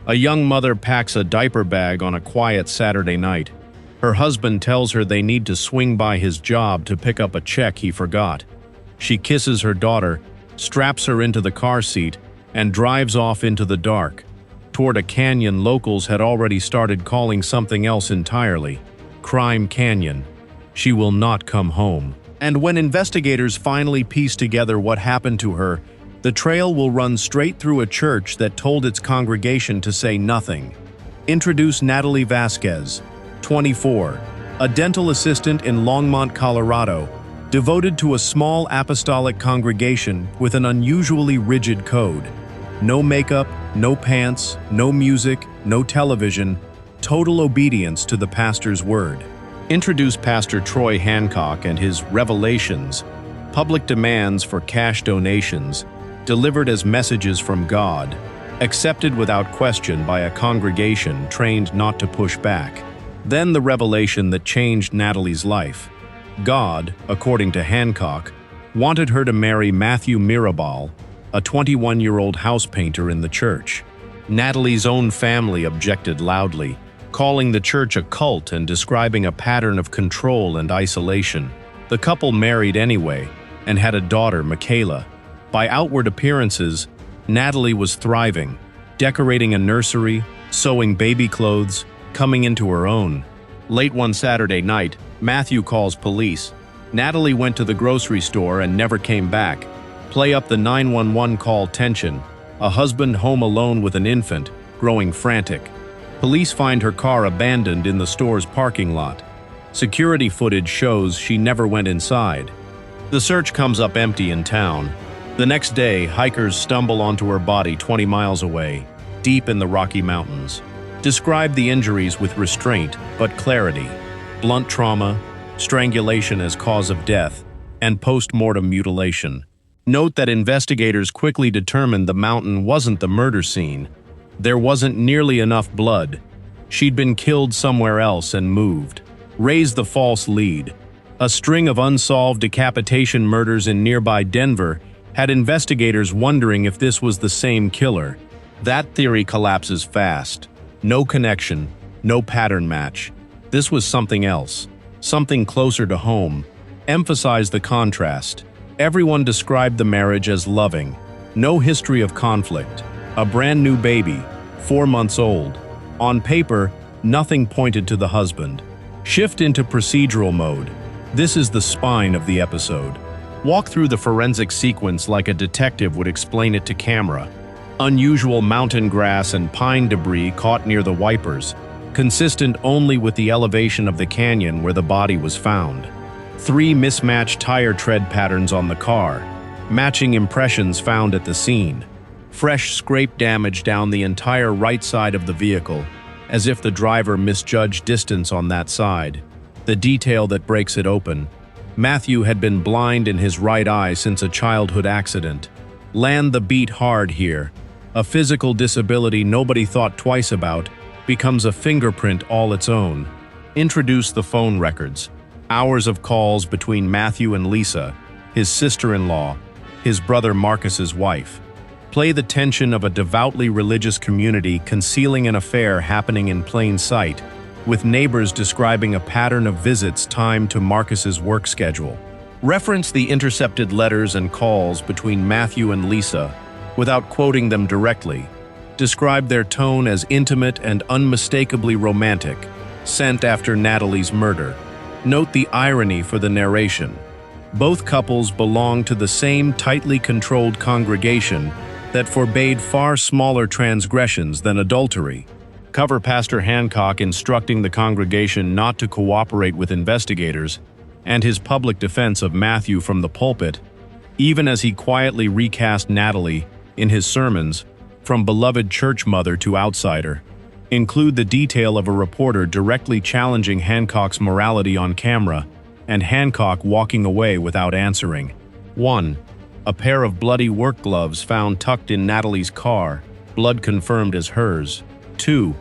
A young mother packs a diaper bag on a quiet Saturday night. Her husband tells her they need to swing by his job to pick up a check he forgot. She kisses her daughter, straps her into the car seat, and drives off into the dark, toward a canyon locals had already started calling something else entirely: Crime Canyon. She will not come home. And when investigators finally piece together what happened to her, the trail will run straight through a church that told its congregation to say nothing. Introduce Natalie Vasquez, 24, a dental assistant in Longmont, Colorado, devoted to a small apostolic congregation with an unusually rigid code. No makeup, no pants, no music, no television, total obedience to the pastor's word. Introduce Pastor Troy Hancock and his revelations, public demands for cash donations, delivered as messages from God, accepted without question by a congregation trained not to push back. Then the revelation that changed Natalie's life. God, according to Hancock, wanted her to marry Matthew Mirabal, a 21-year-old house painter in the church. Natalie's own family objected loudly, calling the church a cult and describing a pattern of control and isolation. The couple married anyway and had a daughter, Michaela. By outward appearances, Natalie was thriving, decorating a nursery, sewing baby clothes, coming into her own. Late one Saturday night, Matthew calls police. Natalie went to the grocery store and never came back. Play up the 911 call tension. A husband home alone with an infant, growing frantic. Police find her car abandoned in the store's parking lot. Security footage shows she never went inside. The search comes up empty in town. The next day, hikers stumble onto her body 20 miles away, deep in the Rocky Mountains. Describe the injuries with restraint but clarity: blunt trauma, strangulation as cause of death, and post-mortem mutilation. Note that investigators quickly determined the mountain wasn't the murder scene. There wasn't nearly enough blood. She'd been killed somewhere else and moved. Raise the false lead. A string of unsolved decapitation murders in nearby Denver had investigators wondering if this was the same killer. That theory collapses fast. No connection, no pattern match. This was something else, something closer to home. Emphasize the contrast. Everyone described the marriage as loving. No history of conflict. A brand new baby, 4 months old. On paper, nothing pointed to the husband. Shift into procedural mode. This is the spine of the episode. Walk through the forensic sequence like a detective would explain it to camera. Unusual mountain grass and pine debris caught near the wipers, consistent only with the elevation of the canyon where the body was found. 3 mismatched tire tread patterns on the car, matching impressions found at the scene. Fresh scrape damage down the entire right side of the vehicle, as if the driver misjudged distance on that side. The detail that breaks it open: Matthew had been blind in his right eye since a childhood accident. Land the beat hard here. A physical disability nobody thought twice about becomes a fingerprint all its own. Introduce the phone records. Hours of calls between Matthew and Lisa, his sister-in-law, his brother Marcus's wife. Play the tension of a devoutly religious community concealing an affair happening in plain sight, with neighbors describing a pattern of visits timed to Marcus's work schedule. Reference the intercepted letters and calls between Matthew and Lisa without quoting them directly. Describe their tone as intimate and unmistakably romantic, sent after Natalie's murder. Note the irony for the narration. Both couples belonged to the same tightly controlled congregation that forbade far smaller transgressions than adultery. Cover Pastor Hancock instructing the congregation not to cooperate with investigators, and his public defense of Matthew from the pulpit, even as he quietly recast Natalie in his sermons, from beloved church mother to outsider. Include the detail of a reporter directly challenging Hancock's morality on camera, and Hancock walking away without answering. 1. A pair of bloody work gloves found tucked in Natalie's car, blood confirmed as hers. 2.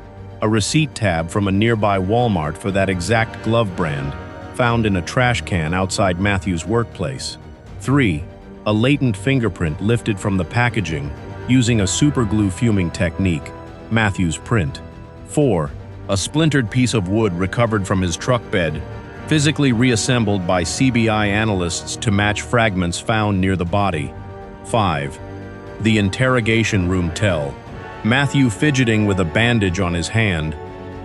A receipt tab from a nearby Walmart for that exact glove brand, found in a trash can outside Matthew's workplace. 3. A latent fingerprint lifted from the packaging using a superglue fuming technique. Matthew's print. 4. A splintered piece of wood recovered from his truck bed, physically reassembled by CBI analysts to match fragments found near the body. 5. The interrogation room tell. Matthew fidgeting with a bandage on his hand,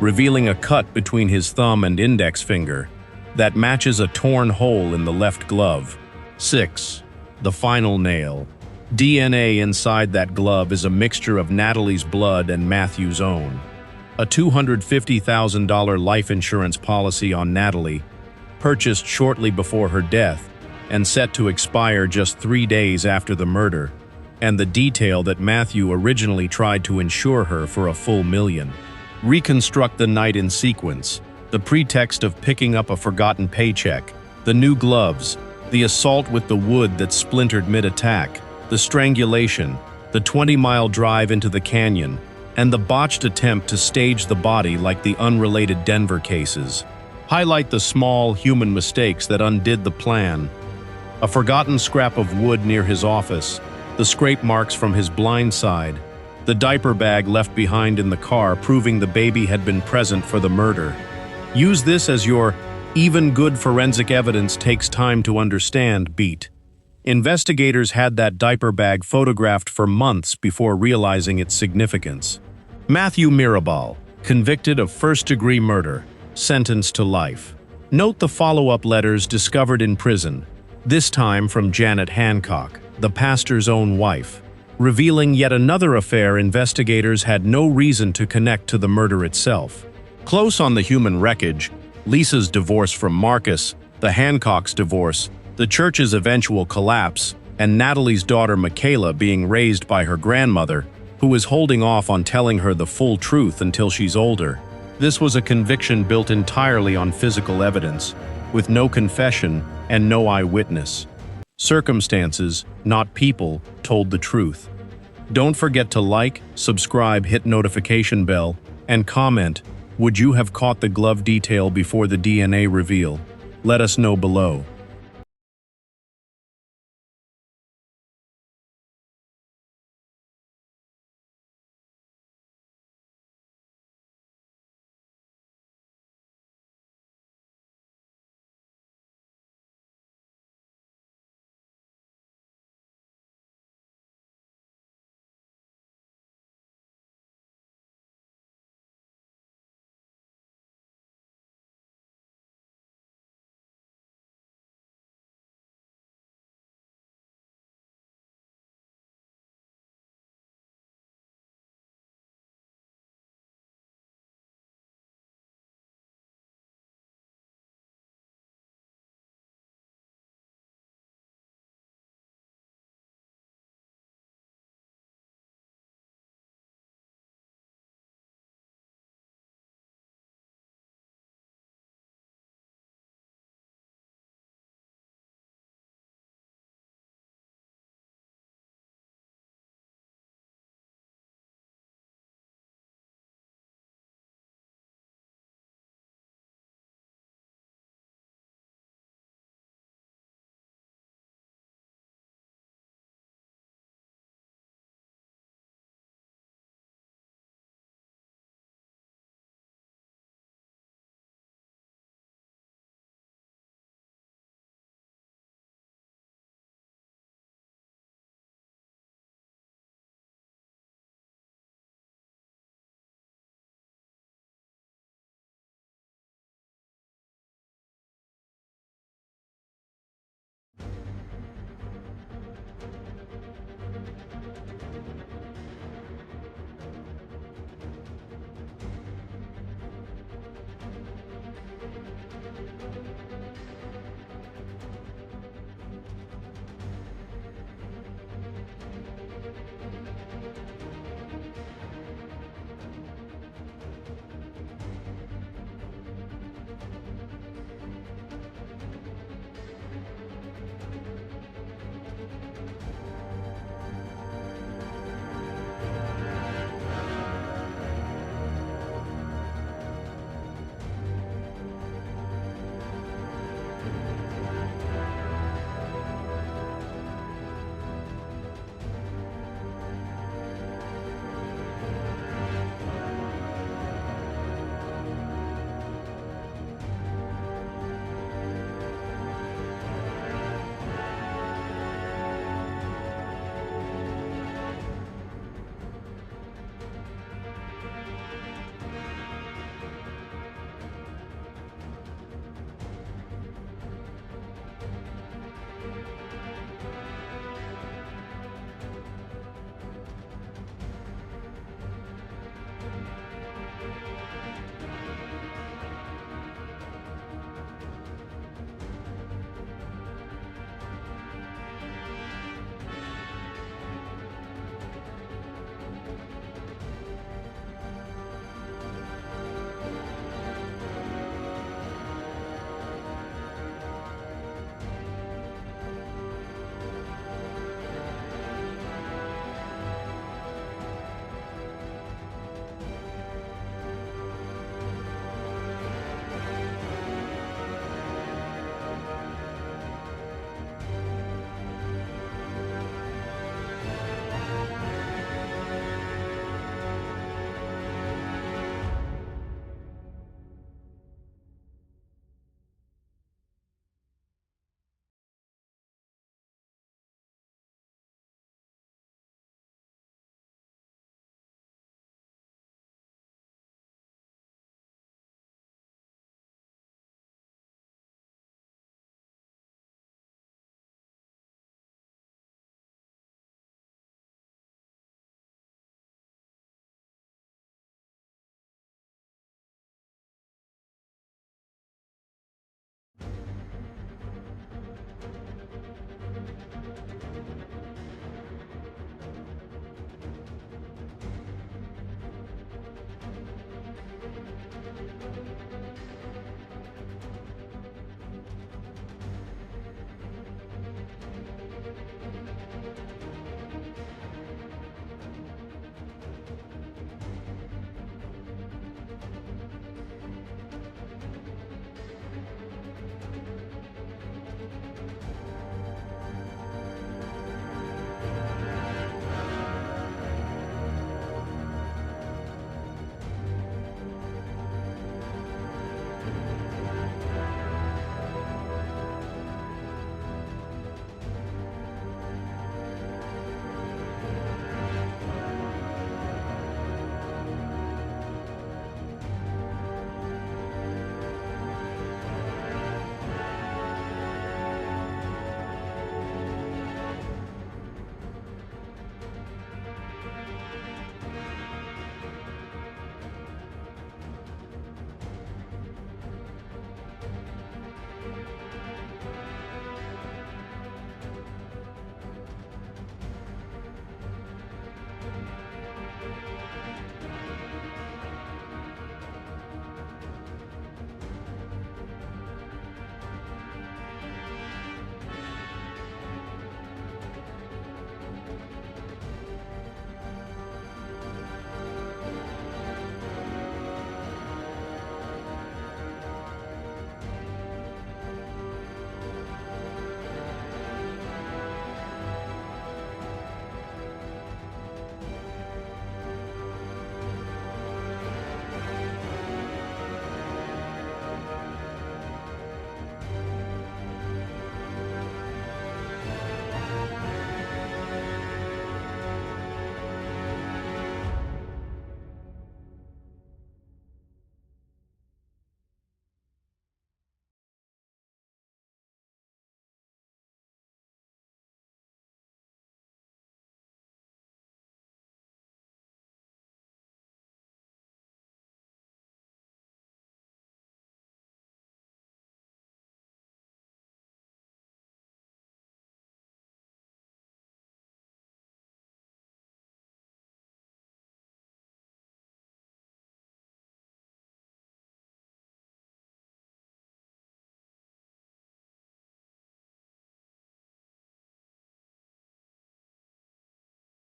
revealing a cut between his thumb and index finger that matches a torn hole in the left glove. 6. The final nail. DNA inside that glove is a mixture of Natalie's blood and Matthew's own. A $250,000 life insurance policy on Natalie, purchased shortly before her death and set to expire just 3 days after the murder, and the detail that Matthew originally tried to insure her for a full $1 million. Reconstruct the night in sequence, the pretext of picking up a forgotten paycheck, the new gloves, the assault with the wood that splintered mid-attack, the strangulation, the 20-mile drive into the canyon, and the botched attempt to stage the body like the unrelated Denver cases. Highlight the small human mistakes that undid the plan. A forgotten scrap of wood near his office, the scrape marks from his blind side, the diaper bag left behind in the car proving the baby had been present for the murder. Use this as your "even good forensic evidence takes time to understand" beat. Investigators had that diaper bag photographed for months before realizing its significance. Matthew Mirabal, convicted of first-degree murder, sentenced to life. Note the follow-up letters discovered in prison, this time from Janet Hancock, the pastor's own wife, revealing yet another affair investigators had no reason to connect to the murder itself. Close on the human wreckage, Lisa's divorce from Marcus, the Hancocks' divorce, the church's eventual collapse, and Natalie's daughter Michaela being raised by her grandmother, who is holding off on telling her the full truth until she's older. This was a conviction built entirely on physical evidence, with no confession and no eyewitness. Circumstances, not people, told the truth. Don't forget to like, subscribe, hit notification bell, and comment, would you have caught the glove detail before the DNA reveal? Let us know below.